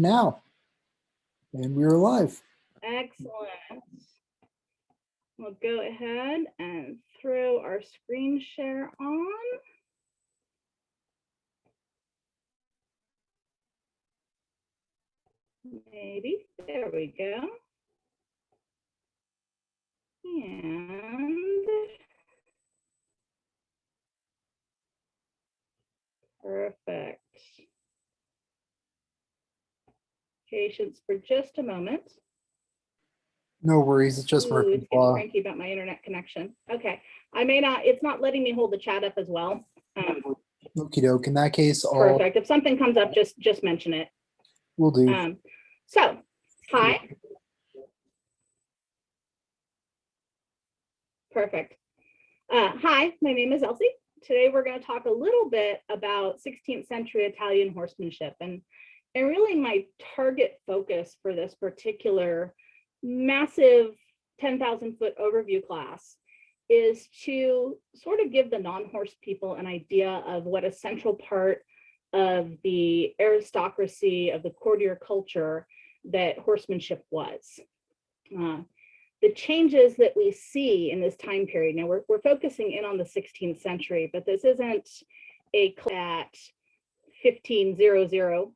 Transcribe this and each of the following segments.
Now, and we're live. Excellent. We'll go ahead and throw our screen share on. Maybe, there we go. And perfect. Patience for just a moment. No worries, it's just Ooh, it's Murphy's getting Law. cranky about my internet connection. Okay, I may not, it's not letting me hold the chat up as well. Okie doke. In that case, Perfect. If something comes up, just mention it. We'll do. So, hi. Perfect. Hi, my name is Elsie. Today we're going to talk a little bit about 16th century Italian horsemanship, and really my target focus for this particular massive 10,000 foot overview class is to sort of give the non-horse people an idea of what a central part of the aristocracy of the courtier culture that horsemanship was. The changes that we see in this time period, now we're focusing in on the 16th century, but this isn't a class at 1500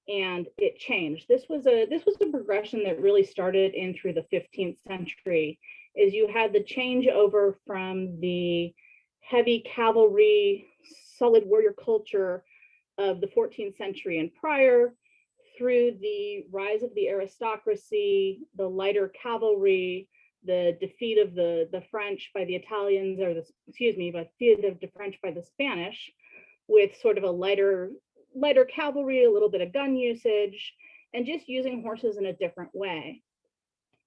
and it changed. This was a progression that really started in through the 15th century, is you had the changeover from the heavy cavalry, solid warrior culture of the 14th century and prior, through the rise of the aristocracy, the lighter cavalry, the defeat of the French by the Italians, or the, excuse me, but defeat of the French by the Spanish, with sort of a lighter cavalry, a little bit of gun usage, and just using horses in a different way.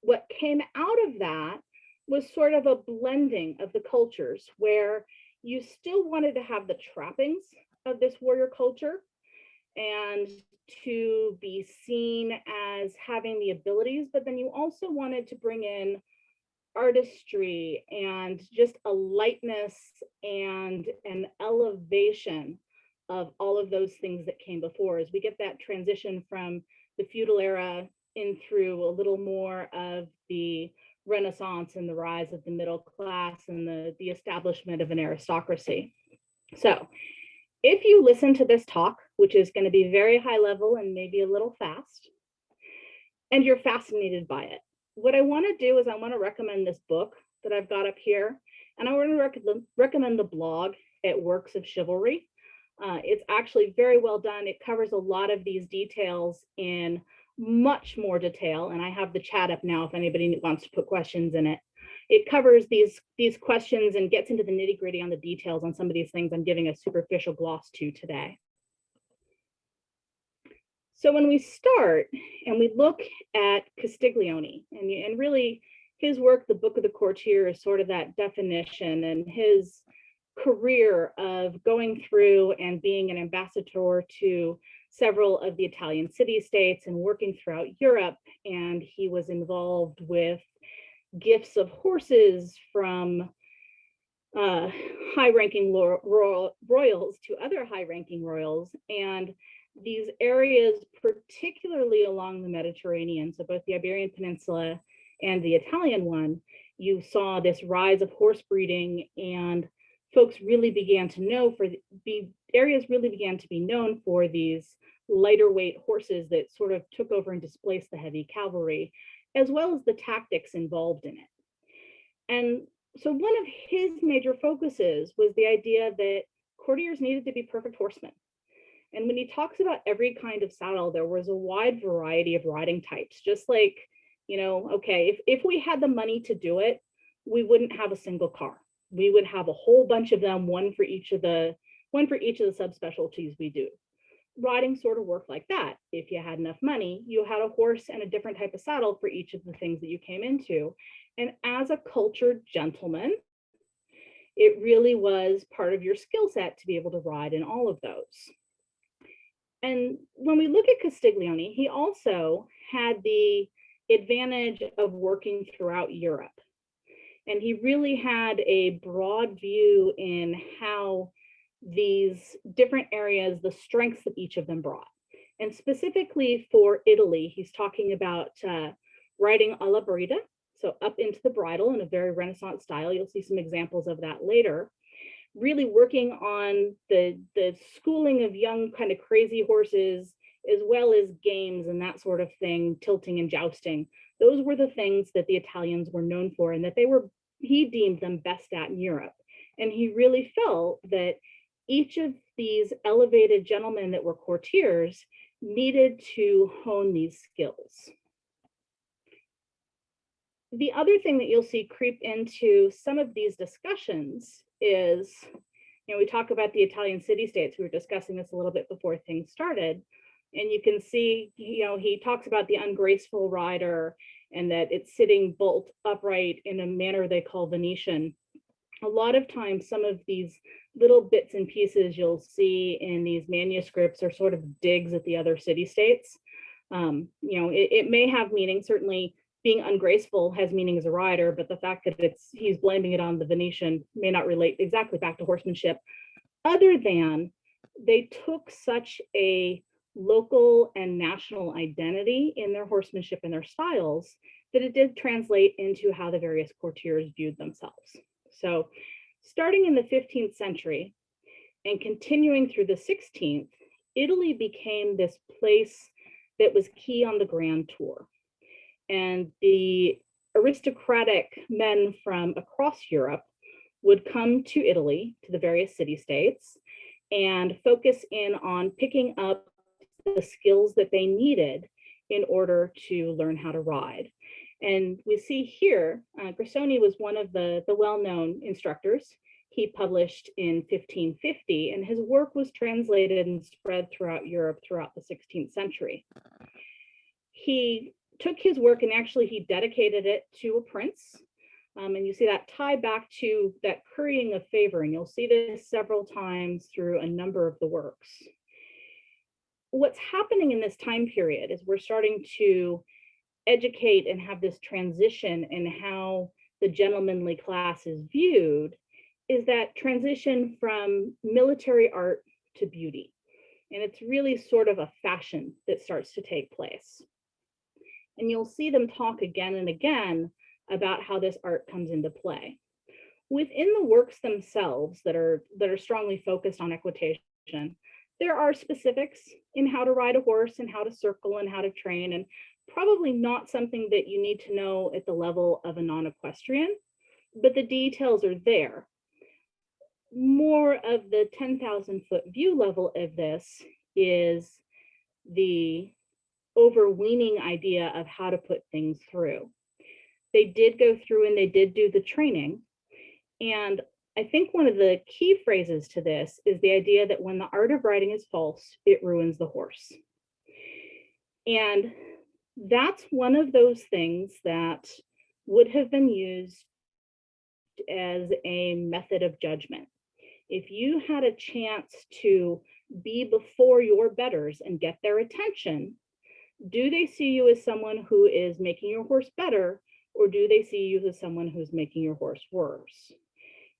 What came out of that was sort of a blending of the cultures, where you still wanted to have the trappings of this warrior culture and to be seen as having the abilities, but then you also wanted to bring in artistry and just a lightness and an elevation of all of those things that came before, as we get that transition from the feudal era in through a little more of the Renaissance and the rise of the middle class and the establishment of an aristocracy. So if you listen to this talk, which is going to be very high level and maybe a little fast, and you're fascinated by it, what I want to do is I want to recommend this book that I've got up here, and I want to recommend the blog at Works of Chivalry. It's actually very well done. It covers a lot of these details in much more detail, and I have the chat up now if anybody wants to put questions in it. It covers these questions and gets into the nitty-gritty on the details on some of these things I'm giving a superficial gloss to today. So when we start and we look at Castiglione, and really his work, the Book of the Courtier, is sort of that definition, and his career of going through and being an ambassador to several of the Italian city-states and working throughout Europe. And he was involved with gifts of horses from high-ranking royals to other high-ranking royals. And these areas, particularly along the Mediterranean, so both the Iberian Peninsula and the Italian one, you saw this rise of horse breeding, and folks really began to know areas really began to be known for these lighter weight horses that sort of took over and displaced the heavy cavalry, as well as the tactics involved in it. And so one of his major focuses was the idea that courtiers needed to be perfect horsemen. And when he talks about every kind of saddle, there was a wide variety of riding types, just like, you know, okay, if we had the money to do it, we wouldn't have a single car. We would have a whole bunch of them, one for each of the subspecialties we do. Riding sort of worked like that. If you had enough money, you had a horse and a different type of saddle for each of the things that you came into. And as a cultured gentleman, it really was part of your skill set to be able to ride in all of those. And when we look at Castiglione, he also had the advantage of working throughout Europe. And he really had a broad view in how these different areas, the strengths that each of them brought. And specifically for Italy, he's talking about riding alla brida, so up into the bridle in a very Renaissance style. You'll see some examples of that later. Really working on the schooling of young kind of crazy horses, as well as games and that sort of thing, tilting and jousting. Those were the things that the Italians were known for, and that he deemed them best at in Europe. And he really felt that each of these elevated gentlemen that were courtiers needed to hone these skills. The other thing that you'll see creep into some of these discussions is, we talk about the Italian city-states. We were discussing this a little bit before things started. And you can see, he talks about the ungraceful rider and that it's sitting bolt upright in a manner they call Venetian. A lot of times, some of these little bits and pieces you'll see in these manuscripts are sort of digs at the other city-states. It may have meaning. Certainly being ungraceful has meaning as a rider, but the fact that he's blaming it on the Venetian may not relate exactly back to horsemanship, other than they took such a local and national identity in their horsemanship and their styles that it did translate into how the various courtiers viewed themselves. So starting in the 15th century and continuing through the 16th, Italy became this place that was key on the Grand Tour. And the aristocratic men from across Europe would come to Italy, to the various city-states, and focus in on picking up the skills that they needed in order to learn how to ride. And we see here, Grissoni was one of the well-known instructors. He published in 1550, and his work was translated and spread throughout Europe throughout the 16th century. He took his work and actually he dedicated it to a prince. And you see that tie back to that currying of favor, and you'll see this several times through a number of the works. What's happening in this time period is we're starting to educate and have this transition in how the gentlemanly class is viewed, is that transition from military art to beauty. And it's really sort of a fashion that starts to take place. And you'll see them talk again and again about how this art comes into play. Within the works themselves that are strongly focused on equitation, there are specifics in how to ride a horse and how to circle and how to train, and probably not something that you need to know at the level of a non-equestrian, but the details are there. More of the 10,000-foot view level of this is the overweening idea of how to put things through. They did go through and they did do the training. And I think one of the key phrases to this is the idea that when the art of riding is false, it ruins the horse. And that's one of those things that would have been used as a method of judgment. If you had a chance to be before your betters and get their attention, do they see you as someone who is making your horse better, or do they see you as someone who's making your horse worse?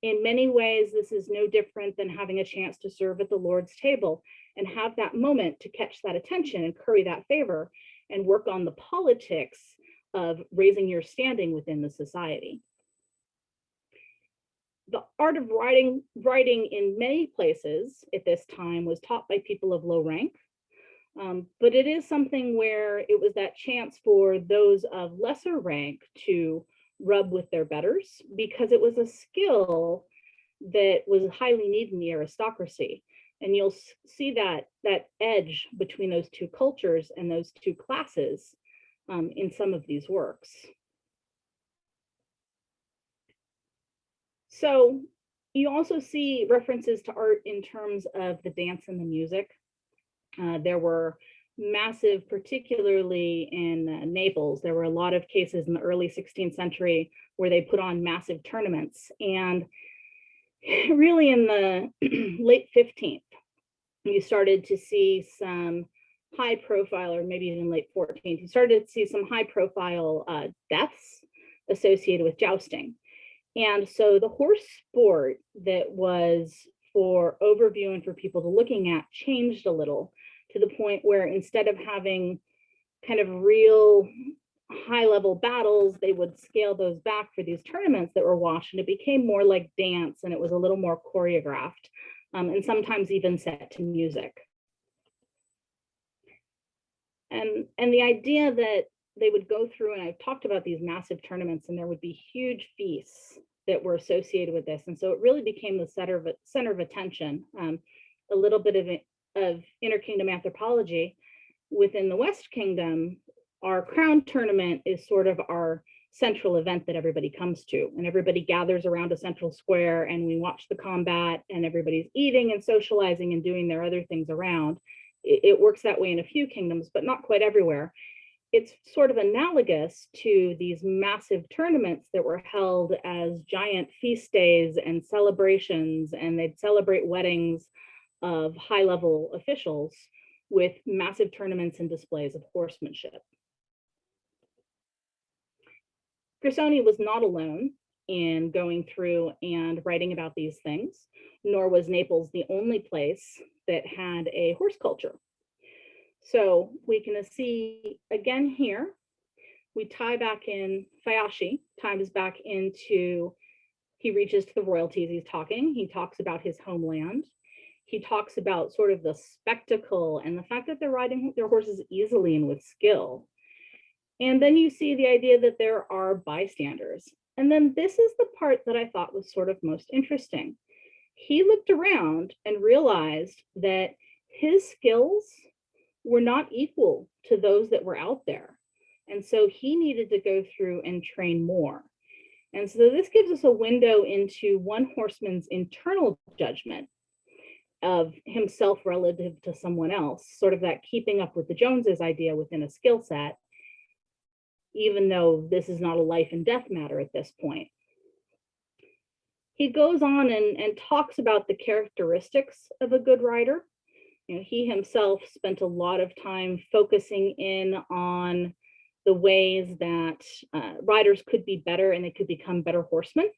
In many ways, this is no different than having a chance to serve at the Lord's table and have that moment to catch that attention and curry that favor and work on the politics of raising your standing within the society. The art of riding in many places at this time was taught by people of low rank, but it is something where it was that chance for those of lesser rank to rub with their betters, because it was a skill that was highly needed in the aristocracy. And you'll see that edge between those two cultures and those two classes in some of these works. So you also see references to art in terms of the dance and the music. There were massive, particularly in Naples, there were a lot of cases in the early 16th century where they put on massive tournaments. And really in the late 15th, you started to see some high profile, or maybe even late 14th, you started to see some high profile deaths associated with jousting. And so the horse sport that was for overview and for people to looking at changed a little to the point where instead of having kind of real high-level battles, they would scale those back for these tournaments that were watched, and it became more like dance, and it was a little more choreographed, and sometimes even set to music. And the idea that they would go through, and I've talked about these massive tournaments, and there would be huge feasts that were associated with this, and so it really became the center of attention. A little bit of interkingdom anthropology. Within the West Kingdom, our crown tournament is sort of our central event that everybody comes to, and everybody gathers around a central square, and we watch the combat, and everybody's eating and socializing and doing their other things around. It works that way in a few kingdoms, but not quite everywhere. It's sort of analogous to these massive tournaments that were held as giant feast days and celebrations, and they'd celebrate weddings of high-level officials with massive tournaments and displays of horsemanship. Grissoni was not alone in going through and writing about these things, nor was Naples the only place that had a horse culture. So we can see again here, we tie back in, Fieschi ties back into, he reaches to the royalties he's talking. He talks about his homeland. He talks about sort of the spectacle and the fact that they're riding their horses easily and with skill. And then you see the idea that there are bystanders. And then this is the part that I thought was sort of most interesting. He looked around and realized that his skills were not equal to those that were out there. And so he needed to go through and train more. And so this gives us a window into one horseman's internal judgment of himself relative to someone else, sort of that keeping up with the Joneses idea within a skill set, even though this is not a life and death matter at this point. He goes on and talks about the characteristics of a good rider. You know, he himself spent a lot of time focusing in on the ways that riders could be better and they could become better horsemen,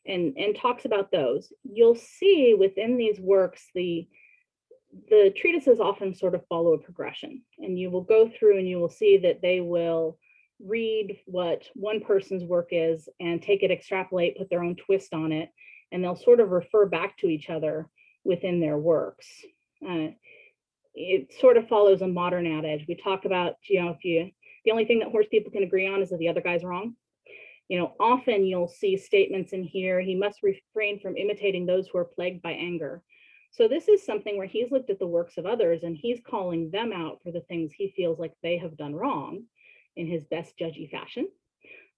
and talks about those. You'll see within these works, the treatises often sort of follow a progression, and you will go through and you will see that they will read what one person's work is and take it, extrapolate, put their own twist on it, and they'll sort of refer back to each other within their works. It sort of follows a modern adage. We talk about, you know, the only thing that horse people can agree on is that the other guy's wrong. You know, often you'll see statements in here, he must refrain from imitating those who are plagued by anger. So this is something where he's looked at the works of others and he's calling them out for the things he feels like they have done wrong in his best judgy fashion.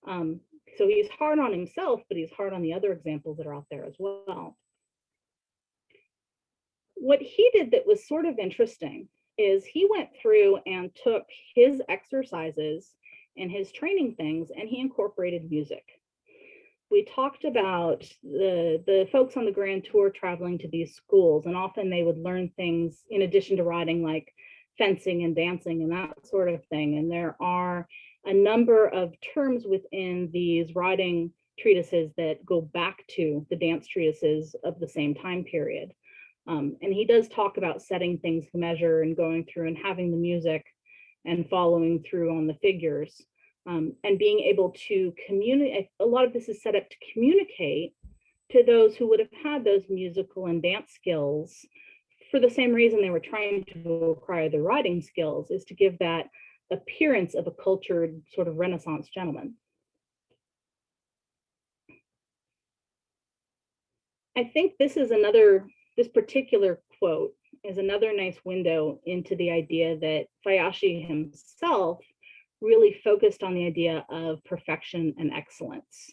So he's hard on himself, but he's hard on the other examples that are out there as well. What he did that was sort of interesting is he went through and took his exercises and his training things and he incorporated music. We talked about the folks on the Grand Tour traveling to these schools, and often they would learn things in addition to riding, like fencing and dancing and that sort of thing. And there are a number of terms within these riding treatises that go back to the dance treatises of the same time period. And he does talk about setting things to measure and going through and having the music and following through on the figures, and being able to communicate. A lot of this is set up to communicate to those who would have had those musical and dance skills for the same reason they were trying to acquire the riding skills, is to give that appearance of a cultured sort of Renaissance gentleman. I think this particular quote is another nice window into the idea that Fieschi himself really focused on the idea of perfection and excellence,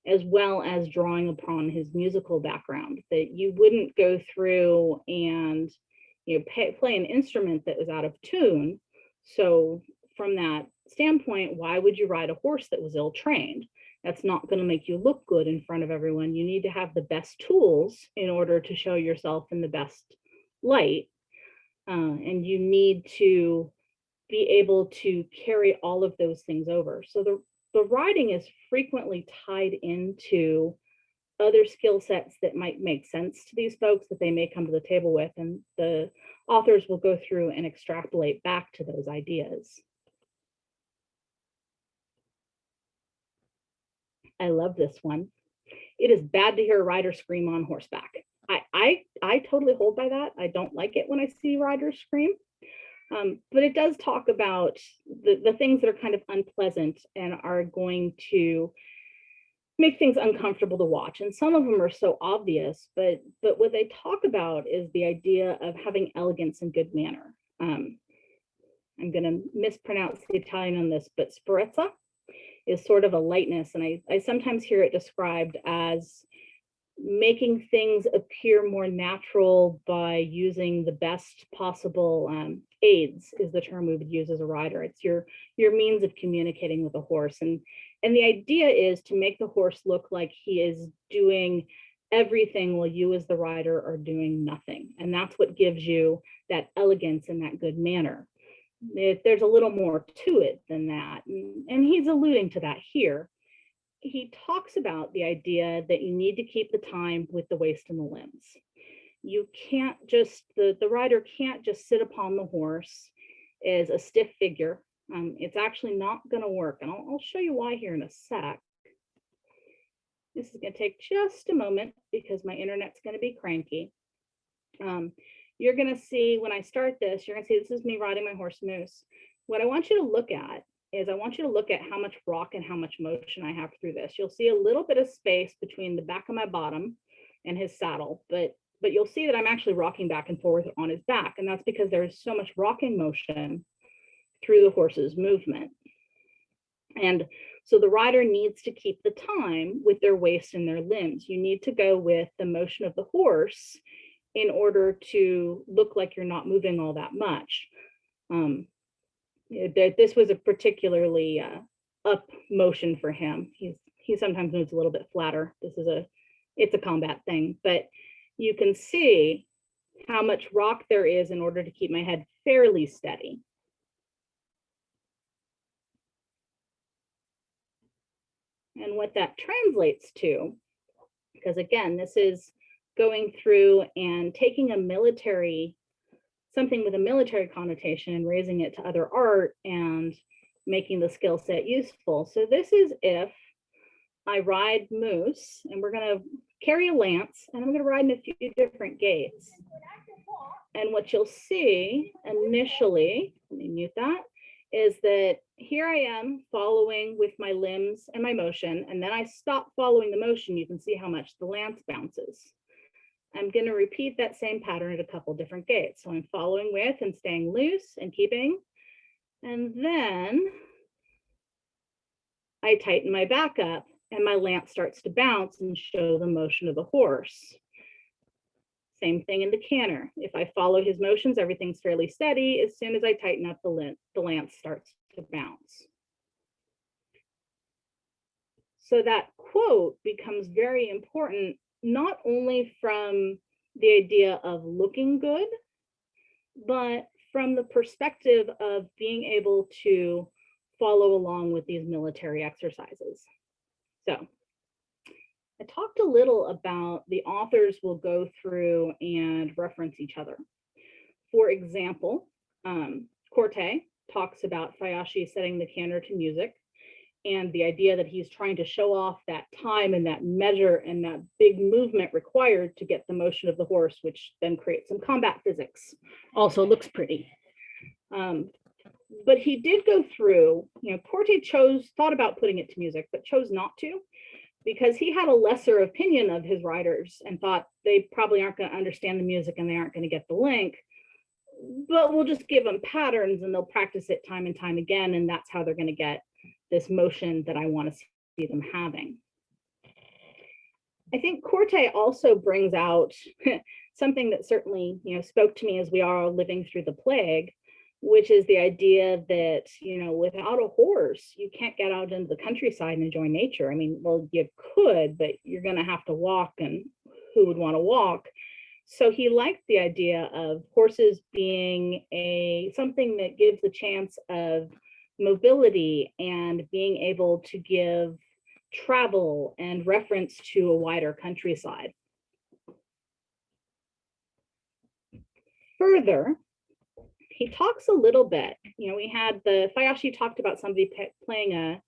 as well as drawing upon his musical background, that you wouldn't go through and, you know, play an instrument that was out of tune. So from that standpoint, why would you ride a horse that was ill-trained? That's not going to make you look good in front of everyone. You need to have the best tools in order to show yourself in the best light. And you need to be able to carry all of those things over. So the riding is frequently tied into other skill sets that might make sense to these folks that they may come to the table with, and the authors will go through and extrapolate back to those ideas. I love this one. It is bad to hear a rider scream on horseback. I totally hold by that. I don't like it when I see riders scream. But it does talk about the things that are kind of unpleasant and are going to make things uncomfortable to watch. And some of them are so obvious, but what they talk about is the idea of having elegance and good manner. I'm going to mispronounce the Italian on this, but sprezza is sort of a lightness. And I sometimes hear it described as making things appear more natural by using the best possible aids, is the term we would use as a rider. It's your means of communicating with a horse. And the idea is to make the horse look like he is doing everything while you as the rider are doing nothing. And that's what gives you that elegance and that good manner. There's a little more to it than that. And he's alluding to that here. He talks about the idea that you need to keep the time with the waist and the limbs. You can't just, the rider can't just sit upon the horse as a stiff figure. It's actually not going to work. And I'll show you why here in a sec. This is going to take just a moment because my internet's going to be cranky. You're going to see when I start this, you're going to see this is me riding my horse Moose. What I want you to look at is I want you to look at how much rock and how much motion I have through this. You'll see a little bit of space between the back of my bottom and his saddle, but you'll see that I'm actually rocking back and forth on his back. And that's because there's so much rocking motion through the horse's movement. And so the rider needs to keep the time with their waist and their limbs. You need to go with the motion of the horse in order to look like you're not moving all that much. This was a particularly up motion for him. He sometimes moves a little bit flatter. It's a combat thing, but you can see how much rock there is in order to keep my head fairly steady. And what that translates to, because again, this is going through and taking something with a military connotation and raising it to other art and making the skill set useful. So this is if I ride Moose and we're going to carry a lance and I'm going to ride in a few different gaits. And what you'll see initially, let me mute that, is that here I am following with my limbs and my motion, and then I stop following the motion. You can see how much the lance bounces. I'm going to repeat that same pattern at a couple different gaits. So I'm following with and staying loose and keeping. And then I tighten my back up and my lance starts to bounce and show the motion of the horse. Same thing in the canter. If I follow his motions, everything's fairly steady. As soon as I tighten up the lance starts to bounce. So that quote becomes very important, not only from the idea of looking good, but from the perspective of being able to follow along with these military exercises. So I talked a little about the authors will go through and reference each other. For example, Corte talks about Fayashi setting the canter to music, and the idea that he's trying to show off that time and that measure and that big movement required to get the motion of the horse, which then creates some combat physics. Also looks pretty. But he did go through, Courtier thought about putting it to music, but chose not to, because he had a lesser opinion of his riders and thought they probably aren't going to understand the music and they aren't going to get the link, but we'll just give them patterns and they'll practice it time and time again, and that's how they're going to get this motion that I want to see them having. I think Corte also brings out something that certainly, spoke to me as we are all living through the plague, which is the idea that, without a horse, you can't get out into the countryside and enjoy nature. I mean, well, you could, but you're going to have to walk, and who would want to walk? So he liked the idea of horses being something that gives a chance of mobility and being able to give travel and reference to a wider countryside. Further, he talks a little bit, we had Fayashi talked about somebody playing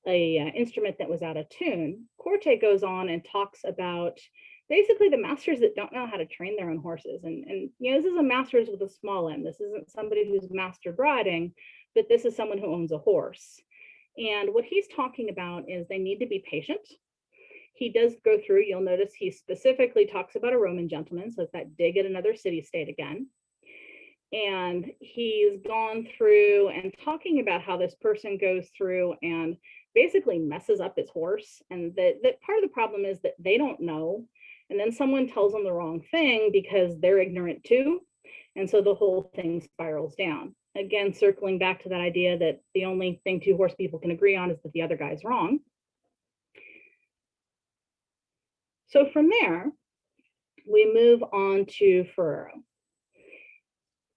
a instrument that was out of tune. Corte goes on and talks about basically the masters that don't know how to train their own horses. And this is a masters with a small m. This isn't somebody who's mastered riding, but this is someone who owns a horse. And what he's talking about is they need to be patient. He does go through, you'll notice he specifically talks about a Roman gentleman, so it's that dig at another city-state again. And he's gone through and talking about how this person goes through and basically messes up his horse. And that part of the problem is that they don't know. And then someone tells them the wrong thing because they're ignorant too. And so the whole thing spirals down. Again, circling back to that idea that the only thing two horse people can agree on is that the other guy's wrong. So from there, we move on to Ferrero.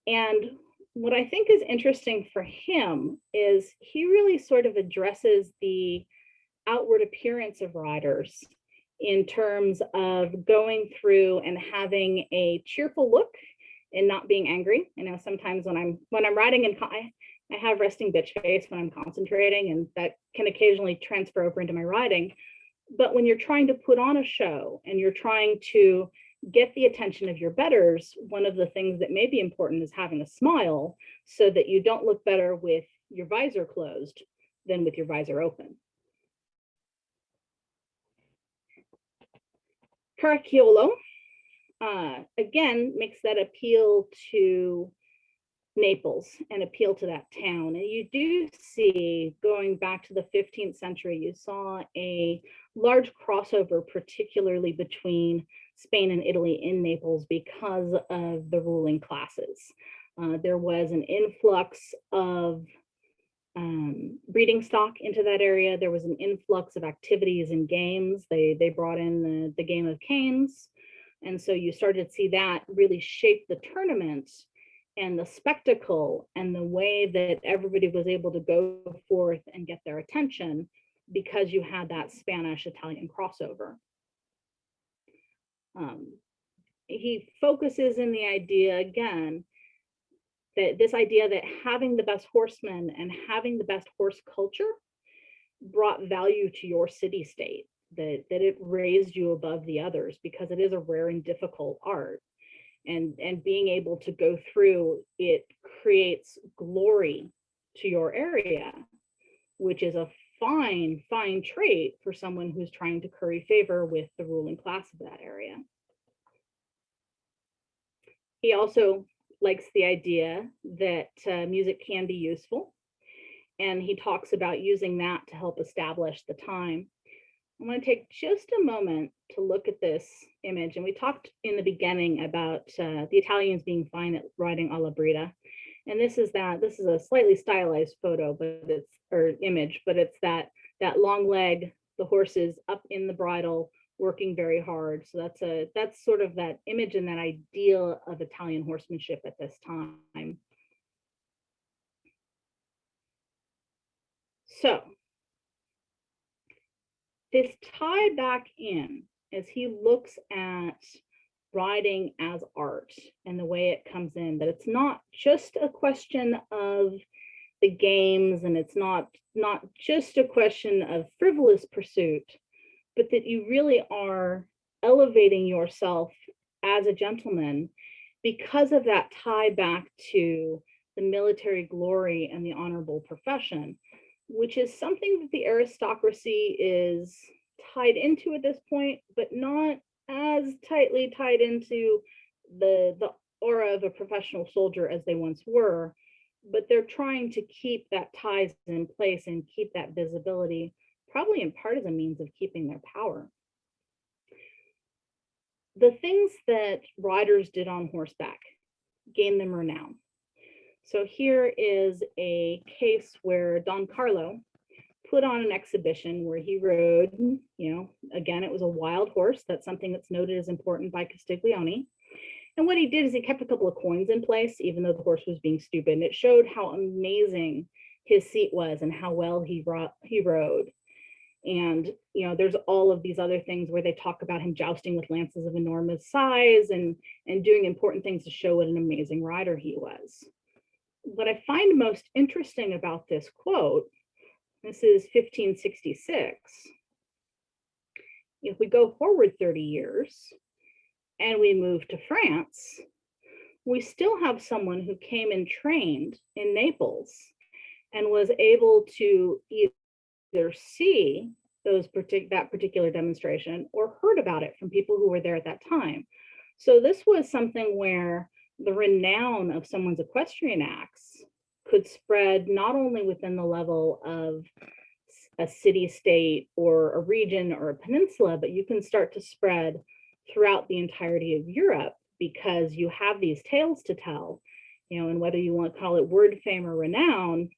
And what I think is interesting for him is he really sort of addresses the outward appearance of riders in terms of going through and having a cheerful look and not being angry. Sometimes when I'm riding and I have resting bitch face when I'm concentrating, and that can occasionally transfer over into my riding. But when you're trying to put on a show and you're trying to get the attention of your betters, one of the things that may be important is having a smile so that you don't look better with your visor closed than with your visor open. Caracciolo, again, makes that appeal to Naples and appeal to that town. And you do see, going back to the 15th century, you saw a large crossover, particularly between Spain and Italy in Naples because of the ruling classes. There was an influx of breeding stock into that area. There was an influx of activities and games. They brought in the game of canes. And so you started to see that really shape the tournament and the spectacle and the way that everybody was able to go forth and get their attention because you had that Spanish-Italian crossover. He focuses in the idea, again, that this idea that having the best horsemen and having the best horse culture brought value to your city-state, that it raised you above the others because it is a rare and difficult art. And being able to go through it creates glory to your area, which is a fine trait for someone who's trying to curry favor with the ruling class of that area. He also likes the idea that music can be useful, and he talks about using that to help establish the time. I want to take just a moment to look at this image. And we talked in the beginning about the Italians being fine at riding a Labrida. And this is a slightly stylized photo, image, but it's that long leg, the horses up in the bridle, working very hard. So that's sort of that image and that ideal of Italian horsemanship at this time. So this tie back in as he looks at riding as art and the way it comes in, that it's not just a question of the games and it's not just a question of frivolous pursuit, but that you really are elevating yourself as a gentleman because of that tie back to the military glory and the honorable profession, which is something that the aristocracy is tied into at this point, but not as tightly tied into the aura of a professional soldier as they once were, but they're trying to keep that ties in place and keep that visibility, probably in part as a means of keeping their power. The things that riders did on horseback gained them renown. So here is a case where Don Carlo put on an exhibition where he rode, again, it was a wild horse. That's something that's noted as important by Castiglione. And what he did is he kept a couple of coins in place, even though the horse was being stupid. And it showed how amazing his seat was and how well he rode. And, you know, there's all of these other things where they talk about him jousting with lances of enormous size and doing important things to show what an amazing rider he was. What I find most interesting about this quote, this is 1566. If we go forward 30 years and we move to France, we still have someone who came and trained in Naples and was able to either see that particular demonstration or heard about it from people who were there at that time. So this was something where the renown of someone's equestrian acts could spread not only within the level of a city-state or a region or a peninsula, but you can start to spread throughout the entirety of Europe because you have these tales to tell, you know, and whether you want to call it word fame or renown,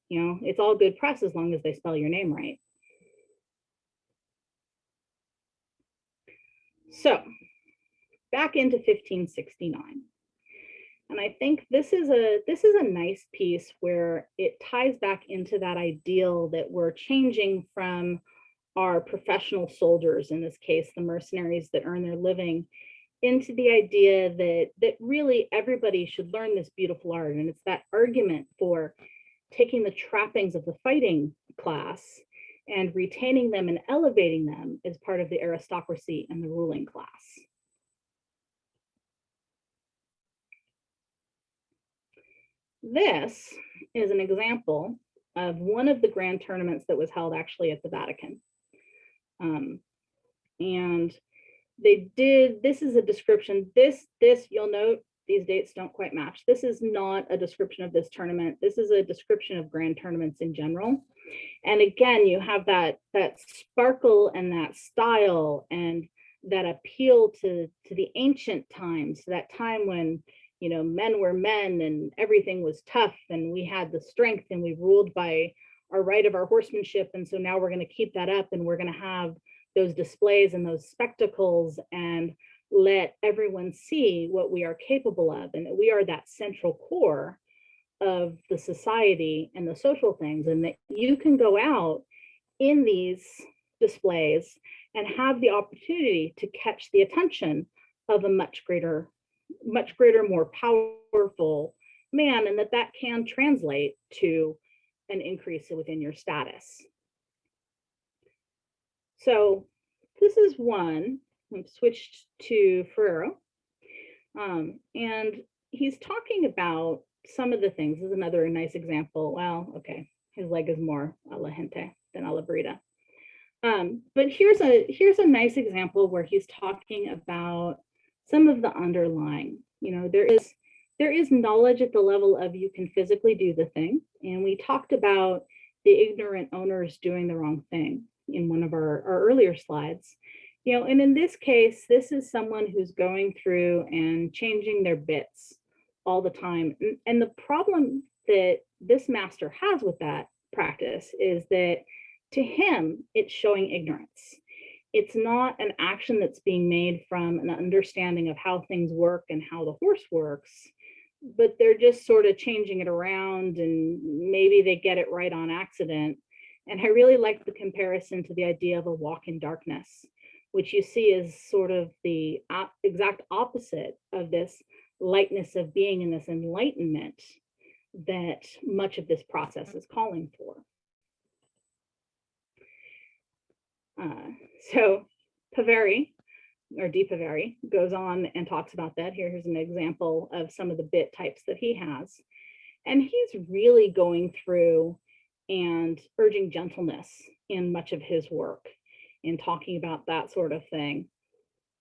you know, it's all good press as long as they spell your name right. So back into 1569. And I think this is a nice piece where it ties back into that ideal that we're changing from our professional soldiers, in this case, the mercenaries that earn their living, into the idea that really everybody should learn this beautiful art. And it's that argument for taking the trappings of the fighting class and retaining them and elevating them as part of the aristocracy and the ruling class. This is an example of one of the grand tournaments that was held actually at the Vatican. And they did, this is a description, this you'll note, these dates don't quite match. This is not a description of this tournament. This is a description of grand tournaments in general. And again, you have that sparkle and that style and that appeal to the ancient times, that time when, you know, men were men and everything was tough and we had the strength and we ruled by our right of our horsemanship. And so now we're going to keep that up and we're going to have those displays and those spectacles and let everyone see what we are capable of, and that we are that central core of the society and the social things, and that you can go out in these displays and have the opportunity to catch the attention of a much greater, more powerful man, and that can translate to an increase within your status. So this is one. We've switched to Ferrero, and he's talking about some of the things. This is another nice example. Well, okay, his leg is more a la gente than a la brida. But here's a nice example where he's talking about some of the underlying. You know, there is knowledge at the level of you can physically do the thing, and we talked about the ignorant owners doing the wrong thing in one of our earlier slides. You know, and in this case, this is someone who's going through and changing their bits all the time. And the problem that this master has with that practice is that to him, it's showing ignorance. It's not an action that's being made from an understanding of how things work and how the horse works, but they're just sort of changing it around and maybe they get it right on accident. And I really like the comparison to the idea of a walk in darkness, which you see is sort of the exact opposite of this lightness of being and this enlightenment that much of this process is calling for. So Paveri, or Di Paveri, goes on and talks about that. Here's an example of some of the bit types that he has. And he's really going through and urging gentleness in much of his work and talking about that sort of thing.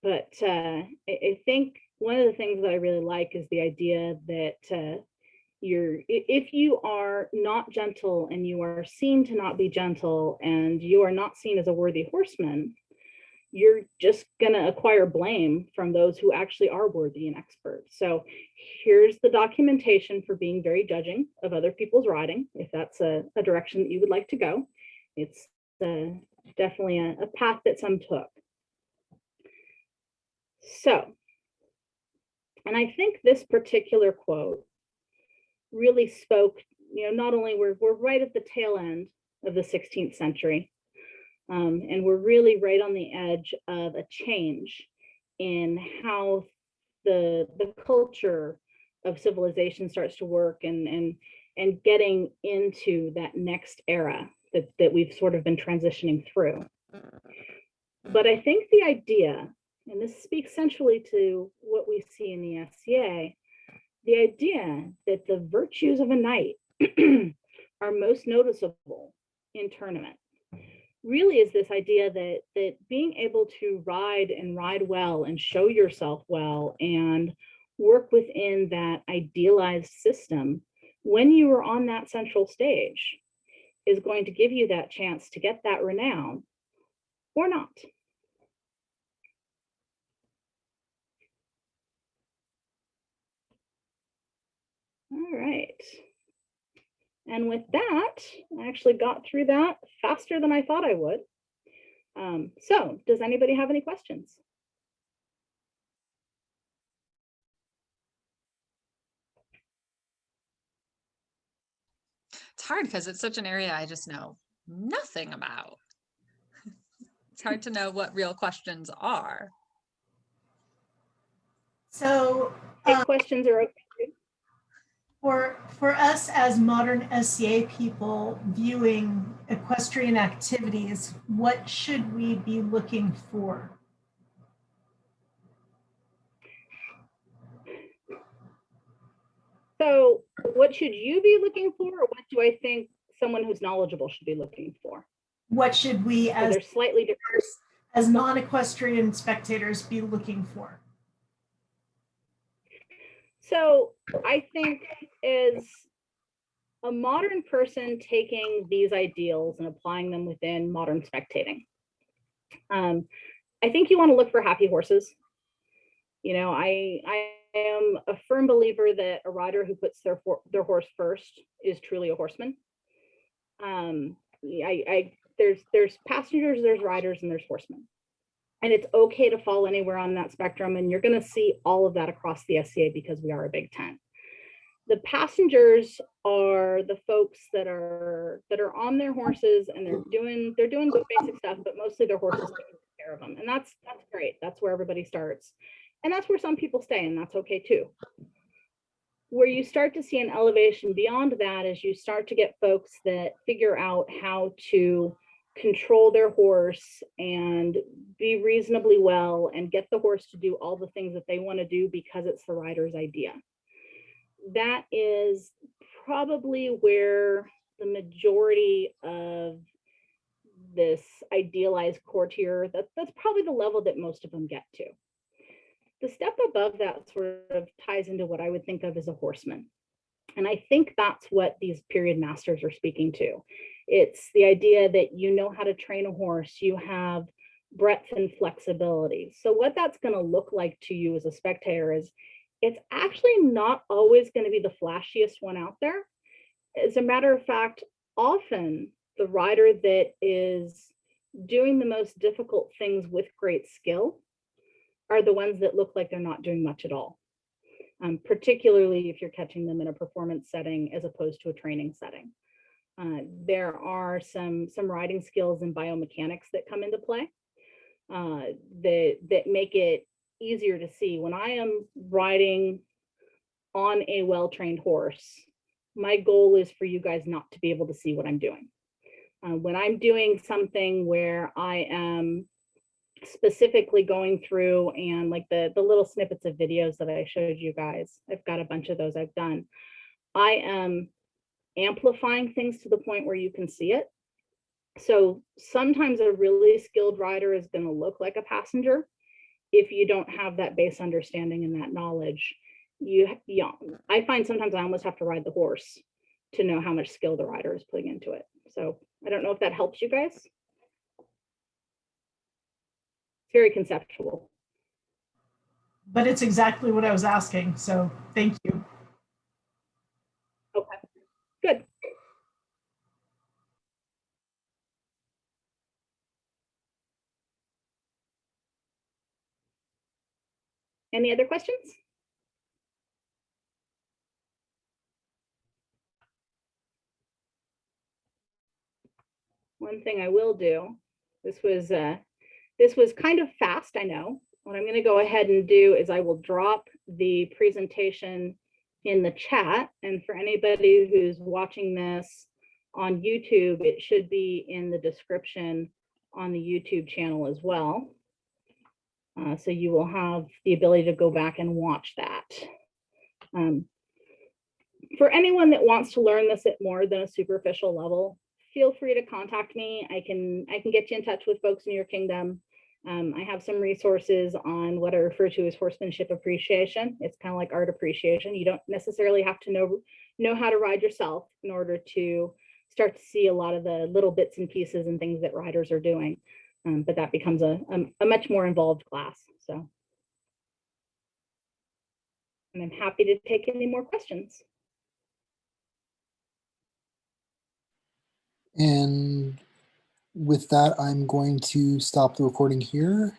But I think one of the things that I really like is the idea that if you are not gentle and you are seen to not be gentle and you are not seen as a worthy horseman, you're just going to acquire blame from those who actually are worthy and expert. So here's the documentation for being very judging of other people's riding, if that's a direction that you would like to go. It's definitely a path that some took. So, and I think this particular quote really spoke, you know, not only we're right at the tail end of the 16th century, And we're really right on the edge of a change in how the culture of civilization starts to work, and getting into that next era that we've sort of been transitioning through. But I think the idea, and this speaks centrally to what we see in the SCA, the idea that the virtues of a knight are most noticeable in tournament really is this idea that being able to ride and ride well and show yourself well and work within that idealized system when you are on that central stage is going to give you that chance to get that renown or not. All right. And with that, I actually got through that faster than I thought I would. So does anybody have any questions? It's hard because it's such an area I just know nothing about. It's hard to know what real questions are. So questions are okay. For us as modern SCA people viewing equestrian activities, what should we be looking for? So what should you be looking for, or what do I think someone who's knowledgeable should be looking for? What should we as, they're slightly different. As non-equestrian spectators be looking for? So I think as a modern person taking these ideals and applying them within modern spectating, I think you want to look for happy horses. You know, I am a firm believer that a rider who puts their horse first is truly a horseman. There's passengers, there's riders, and there's horsemen. And it's okay to fall anywhere on that spectrum. And you're going to see all of that across the SCA because we are a big tent. The passengers are the folks that are on their horses, and they're doing good basic stuff, but mostly their horses taking care of them. And that's great. That's where everybody starts. And that's where some people stay, and that's okay too. Where you start to see an elevation beyond that is you start to get folks that figure out how to control their horse and be reasonably well and get the horse to do all the things that they want to do because it's the rider's idea. That is probably where the majority of this idealized courtier, that's probably the level that most of them get to. The step above that sort of ties into what I would think of as a horseman. And I think that's what these period masters are speaking to. It's the idea that you know how to train a horse, you have breadth and flexibility. So what that's going to look like to you as a spectator is it's actually not always going to be the flashiest one out there. As a matter of fact, often the rider that is doing the most difficult things with great skill are the ones that look like they're not doing much at all. Particularly if you're catching them in a performance setting as opposed to a training setting. There are some riding skills and biomechanics that come into play that make it easier to see. When I am riding on a well-trained horse, my goal is for you guys not to be able to see what I'm doing. When I'm doing something where I am specifically going through and like the little snippets of videos that I showed you guys, I've got a bunch of those I've done. I am amplifying things to the point where you can see it. So sometimes a really skilled rider is going to look like a passenger if you don't have that base understanding and that knowledge. I find sometimes I almost have to ride the horse to know how much skill the rider is putting into it. So I don't know if that helps you guys. Very conceptual. But it's exactly what I was asking, so thank you. Okay, good. Any other questions? One thing I will do, This was kind of fast, I know. What I'm going to go ahead and do is I will drop the presentation in the chat. And for anybody who's watching this on YouTube, it should be in the description on the YouTube channel as well. So you will have the ability to go back and watch that. For anyone that wants to learn this at more than a superficial level, feel free to contact me. I can get you in touch with folks in your kingdom. I have some resources on what I refer to as horsemanship appreciation. It's kind of like art appreciation. You don't necessarily have to know how to ride yourself in order to start to see a lot of the little bits and pieces and things that riders are doing. But that becomes a much more involved class. So, and I'm happy to take any more questions. And with that, I'm going to stop the recording here